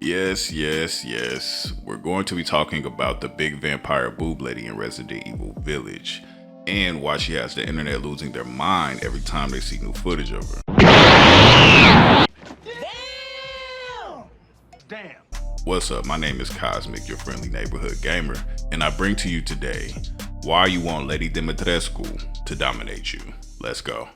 Yes. We're going to be talking about the big vampire boob lady in Resident Evil Village and why she has the internet losing their mind every time they see new footage of her. Damn! What's up? My name is Cosmic, your friendly neighborhood gamer, and I bring to you today why you want Lady Dimitrescu to dominate you. Let's go.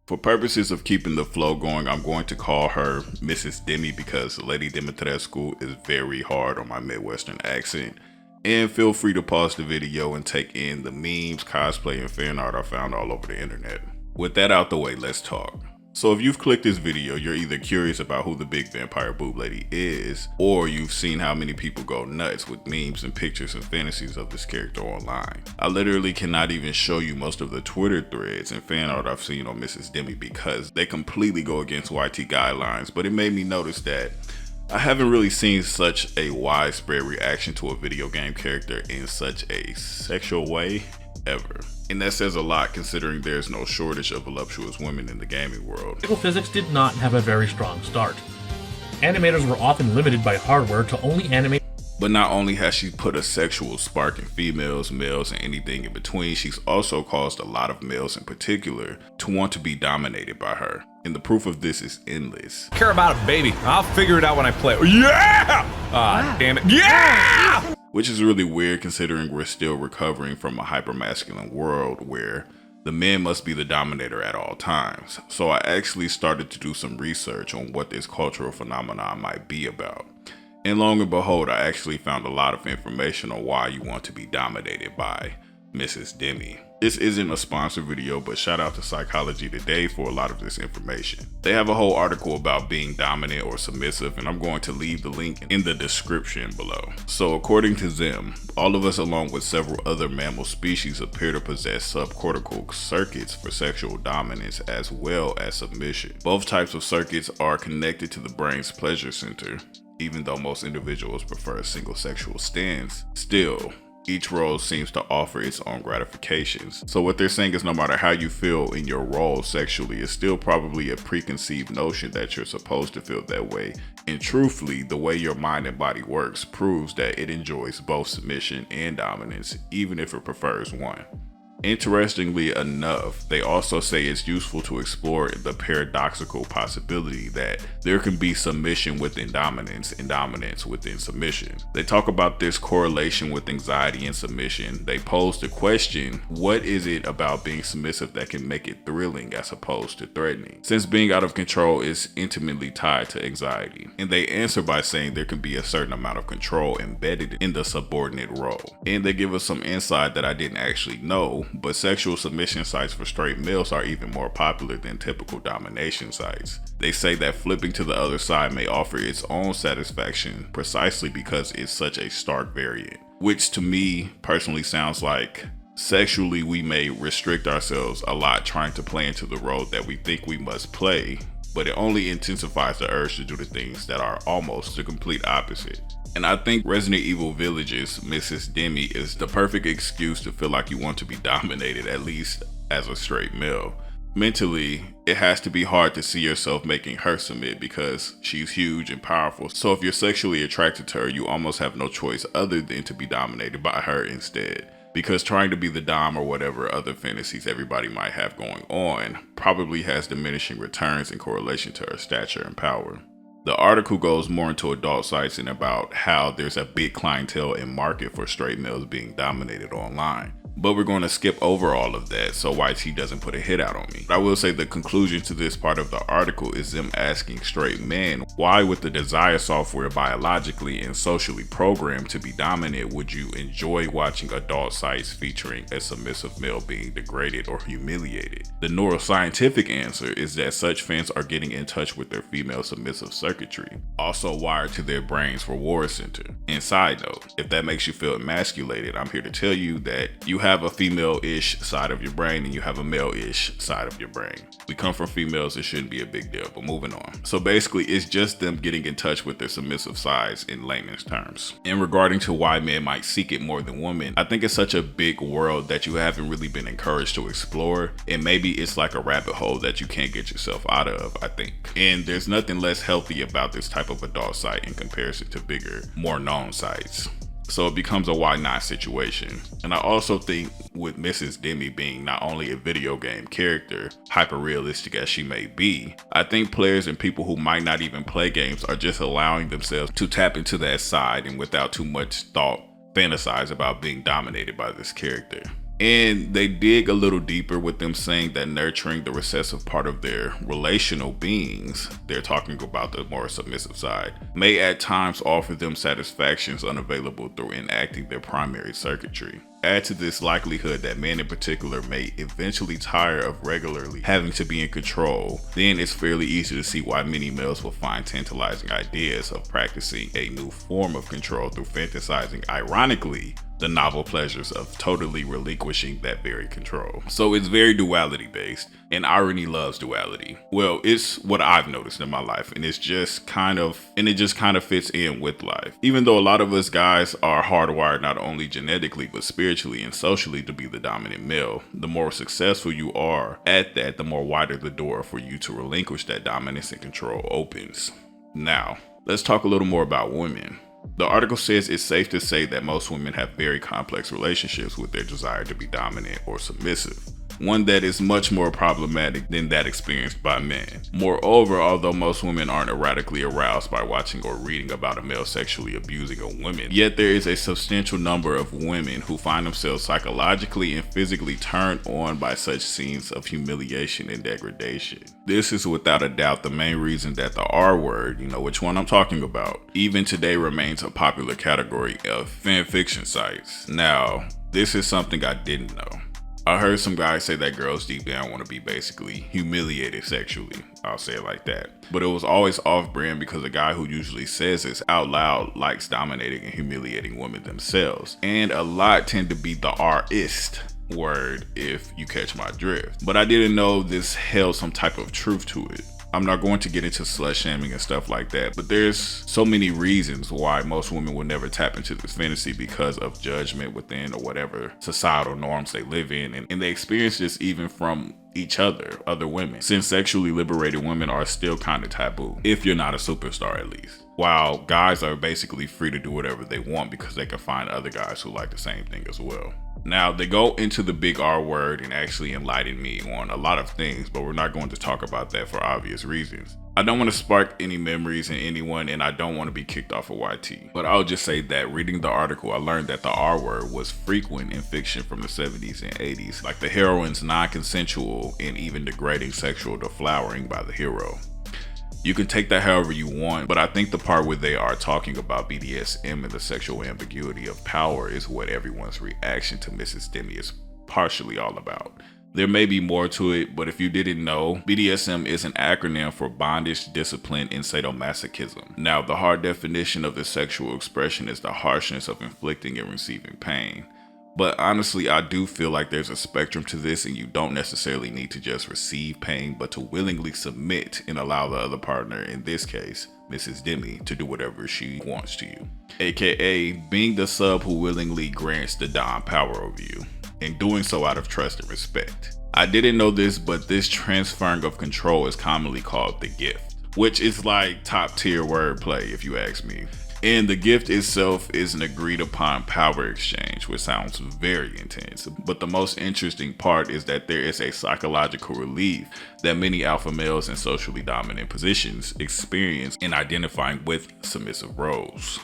For purposes of keeping the flow going, I'm going to call her Mrs. Demi because Lady Dimitrescu is very hard on my Midwestern accent. And feel free to pause the video and take in the memes, cosplay, and fan art I found all over the internet. With that out the way, let's talk. So if you've clicked this video, you're either curious about who the big vampire boob lady is, or you've seen how many people go nuts with memes and pictures and fantasies of this character online. I literally cannot even show you most of the Twitter threads and fan art I've seen on Mrs. Demi because they completely go against YT guidelines, but it made me notice that I haven't really seen such a widespread reaction to a video game character in such a sexual way ever. And that says a lot considering there's no shortage of voluptuous women in the gaming world. Particle physics did not have a very strong start. Animators were often limited by hardware to only animate. But not only has she put a sexual spark in females, males, and anything in between, she's also caused a lot of males in particular to want to be dominated by her. And the proof of this is endless. Care about it, baby. I'll figure it out when I play. Yeah! Damn it. Yeah! Which is really weird considering we're still recovering from a hypermasculine world where the man must be the dominator at all times. So I actually started to do some research on what this cultural phenomenon might be about. And lo and behold, I actually found a lot of information on why you want to be dominated by Mrs. Demi. This isn't a sponsored video, but shout out to Psychology Today for a lot of this information. They have a whole article about being dominant or submissive, and I'm going to leave the link in the description below. So according to them, all of us along with several other mammal species appear to possess subcortical circuits for sexual dominance as well as submission. Both types of circuits are connected to the brain's pleasure center. Even though most individuals prefer a single sexual stance, still, each role seems to offer its own gratifications. So what they're saying is no matter how you feel in your role sexually, it's still probably a preconceived notion that you're supposed to feel that way. And truthfully, the way your mind and body works proves that it enjoys both submission and dominance, even if it prefers one. Interestingly enough, they also say it's useful to explore the paradoxical possibility that there can be submission within dominance and dominance within submission. They talk about this correlation with anxiety and submission. They pose the question, what is it about being submissive that can make it thrilling as opposed to threatening? Since being out of control is intimately tied to anxiety. And they answer by saying there can be a certain amount of control embedded in the subordinate role. And they give us some insight that I didn't actually know, but sexual submission sites for straight males are even more popular than typical domination sites. They say that flipping to the other side may offer its own satisfaction precisely because it's such a stark variant, which to me personally sounds like sexually we may restrict ourselves a lot trying to play into the role that we think we must play, but it only intensifies the urge to do the things that are almost the complete opposite. And I think Resident Evil Village's Mrs. Demi is the perfect excuse to feel like you want to be dominated, at least as a straight male. Mentally, it has to be hard to see yourself making her submit because she's huge and powerful. So if you're sexually attracted to her, you almost have no choice other than to be dominated by her instead. Because trying to be the dom or whatever other fantasies everybody might have going on probably has diminishing returns in correlation to her stature and power. The article goes more into adult sites and about how there's a big clientele and market for straight males being dominated online. But we're going to skip over all of that so YT doesn't put a hit out on me. I will say the conclusion to this part of the article is them asking straight men, why with the desire software biologically and socially programmed to be dominant would you enjoy watching adult sites featuring a submissive male being degraded or humiliated? The neuroscientific answer is that such fans are getting in touch with their female submissive circuitry, also wired to their brain's reward center. And side note, if that makes you feel emasculated, I'm here to tell you that you you have a female-ish side of your brain and you have a male-ish side of your brain. We come from females, it shouldn't be a big deal, but moving on. So basically, it's just them getting in touch with their submissive sides in layman's terms. And regarding to why men might seek it more than women, I think it's such a big world that you haven't really been encouraged to explore, and maybe it's like a rabbit hole that you can't get yourself out of, I think. And there's nothing less healthy about this type of adult site in comparison to bigger, more known sites. So it becomes a why not situation. And I also think with Mrs. Demi being not only a video game character, hyper realistic as she may be, I think players and people who might not even play games are just allowing themselves to tap into that side and without too much thought fantasize about being dominated by this character. And they dig a little deeper with them saying that nurturing the recessive part of their relational beings, they're talking about the more submissive side, may at times offer them satisfactions unavailable through enacting their primary circuitry. Add to this likelihood that men in particular may eventually tire of regularly having to be in control, then it's fairly easy to see why many males will find tantalizing ideas of practicing a new form of control through fantasizing, ironically, the novel pleasures of totally relinquishing that very control. So it's very duality based, and irony loves duality. Well, it's what I've noticed in my life, and it just kind of fits in with life. Even though a lot of us guys are hardwired not only genetically but spiritually and socially to be the dominant male, the more successful you are at that, the more wider the door for you to relinquish that dominance and control opens. Now, let's talk a little more about women. The article says it's safe to say that most women have very complex relationships with their desire to be dominant or submissive, one that is much more problematic than that experienced by men. Moreover, although most women aren't erratically aroused by watching or reading about a male sexually abusing a woman, yet there is a substantial number of women who find themselves psychologically and physically turned on by such scenes of humiliation and degradation. This is without a doubt the main reason that the R word, you know which one I'm talking about, even today remains a popular category of fanfiction sites. Now, this is something I didn't know. I heard some guys say that girls deep down want to be basically humiliated sexually. I'll say it like that. But it was always off-brand because the guy who usually says this out loud likes dominating and humiliating women themselves. And a lot tend to be the R-ist word, if you catch my drift. But I didn't know this held some type of truth to it. I'm not going to get into slut shaming and stuff like that, but there's so many reasons why most women will never tap into this fantasy because of judgment within or whatever societal norms they live in, and they experience this even from each other women, since sexually liberated women are still kind of taboo, if you're not a superstar at least. While guys are basically free to do whatever they want because they can find other guys who like the same thing as well. Now, they go into the big R word and actually enlighten me on a lot of things, but we're not going to talk about that for obvious reasons. I don't want to spark any memories in anyone, and I don't want to be kicked off of YT. But I'll just say that reading the article, I learned that the R word was frequent in fiction from the 70s and 80s, like the heroine's non-consensual and even degrading sexual deflowering by the hero. You can take that however you want, but I think the part where they are talking about BDSM and the sexual ambiguity of power is what everyone's reaction to Mrs. Demi is partially all about. There may be more to it, but if you didn't know, BDSM is an acronym for bondage, discipline, and sadomasochism. Now, the hard definition of this sexual expression is the harshness of inflicting and receiving pain. But honestly, I do feel like there's a spectrum to this, and you don't necessarily need to just receive pain, but to willingly submit and allow the other partner, in this case, Mrs. Demi, to do whatever she wants to you. AKA being the sub who willingly grants the dom power over you, and doing so out of trust and respect. I didn't know this, but this transferring of control is commonly called the gift, which is like top tier wordplay if you ask me. And the gift itself is an agreed upon power exchange, which sounds very intense. But the most interesting part is that there is a psychological relief that many alpha males in socially dominant positions experience in identifying with submissive roles.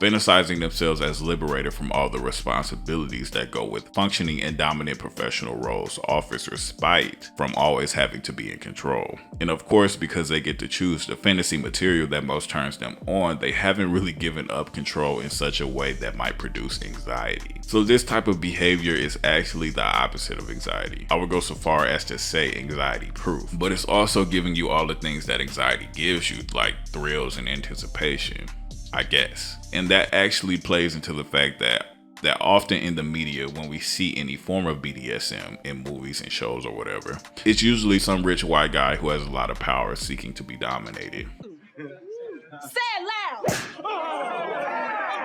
Fantasizing themselves as liberated from all the responsibilities that go with functioning in dominant professional roles offers respite from always having to be in control. And of course, because they get to choose the fantasy material that most turns them on, they haven't really given up control in such a way that might produce anxiety. So this type of behavior is actually the opposite of anxiety. I would go so far as to say anxiety proof, but it's also giving you all the things that anxiety gives you, like thrills and anticipation, I guess. And that actually plays into the fact that that often in the media, when we see any form of BDSM in movies and shows or whatever, it's usually some rich white guy who has a lot of power seeking to be dominated. Say it loud.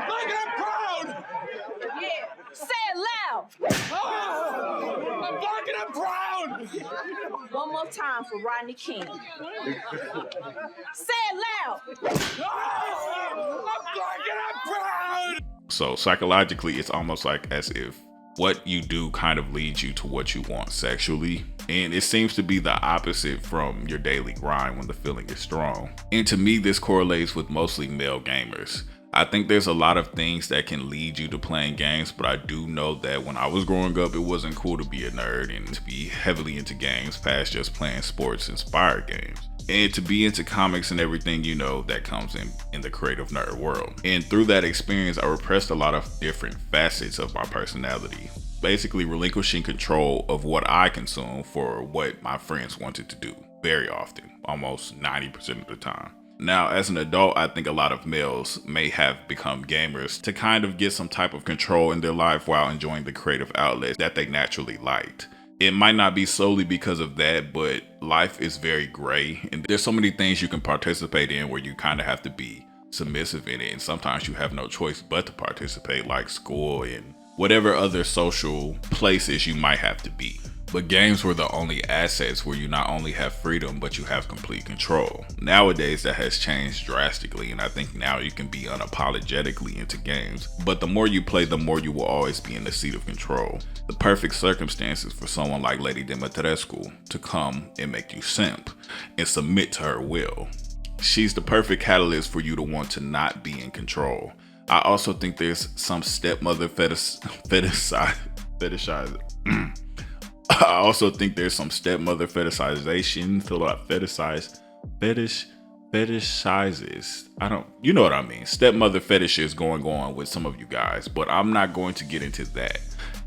Like I'm proud. Yeah. Say it loud. I'm black and I'm proud. One more time for Rodney King. Say it loud. I'm black and I'm proud. So psychologically, it's almost like as if what you do kind of leads you to what you want sexually. And it seems to be the opposite from your daily grind when the feeling is strong. And to me, this correlates with mostly male gamers. I think there's a lot of things that can lead you to playing games, but I do know that when I was growing up, it wasn't cool to be a nerd and to be heavily into games past just playing sports inspired games. And to be into comics and everything, you know, that comes in the creative nerd world. And through that experience, I repressed a lot of different facets of my personality, basically relinquishing control of what I consume for what my friends wanted to do very often, almost 90% of the time. Now, as an adult, I think a lot of males may have become gamers to kind of get some type of control in their life while enjoying the creative outlets that they naturally liked. It might not be solely because of that, but life is very gray, and there's so many things you can participate in where you kind of have to be submissive in it, and sometimes you have no choice but to participate, like school and whatever other social places you might have to be. But games were the only assets where you not only have freedom, but you have complete control. Nowadays, that has changed drastically, and I think now you can be unapologetically into games. But the more you play, the more you will always be in the seat of control. The perfect circumstances for someone like Lady Dimitrescu to come and make you simp and submit to her will. She's the perfect catalyst for you to want to not be in control. I also think there's some stepmother fetishization. I also think there's some stepmother fetishization, fetishizes. You know what I mean. Stepmother fetishes going on with some of you guys, but I'm not going to get into that.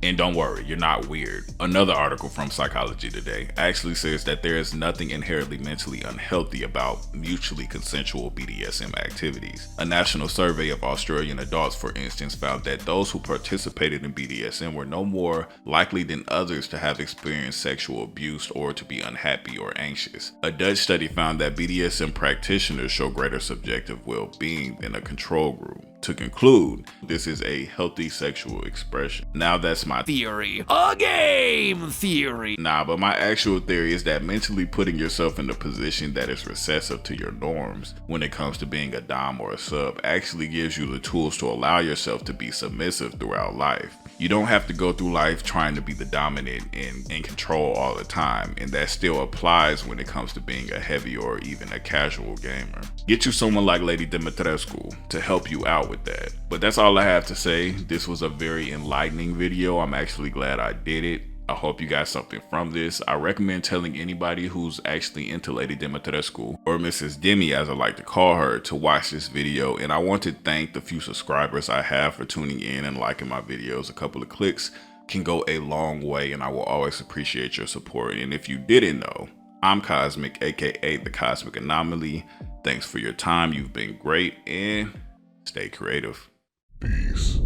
And don't worry, you're not weird. Another article from Psychology Today actually says that there is nothing inherently mentally unhealthy about mutually consensual BDSM activities. A national survey of Australian adults, for instance, found that those who participated in BDSM were no more likely than others to have experienced sexual abuse or to be unhappy or anxious. A Dutch study found that BDSM practitioners show greater subjective well-being than a control group. To conclude, this is a healthy sexual expression. Now that's my theory. A game theory. Nah, but my actual theory is that mentally putting yourself in a position that is recessive to your norms when it comes to being a dom or a sub actually gives you the tools to allow yourself to be submissive throughout life. You don't have to go through life trying to be the dominant and in control all the time, and that still applies when it comes to being a heavy or even a casual gamer. Get you someone like Lady Dimitrescu to help you out with that. But that's all I have to say. This was a very enlightening video. I'm actually glad I did it. I hope you got something from this. I recommend telling anybody who's actually into Lady Dimitrescu, or Mrs. Demi as I like to call her, to watch this video. And I want to thank the few subscribers I have for tuning in and liking my videos. A couple of clicks can go a long way, and I will always appreciate your support. And if you didn't know, I'm Cosmic, aka the Cosmic Anomaly. Thanks for your time. You've been great, and stay creative. Peace.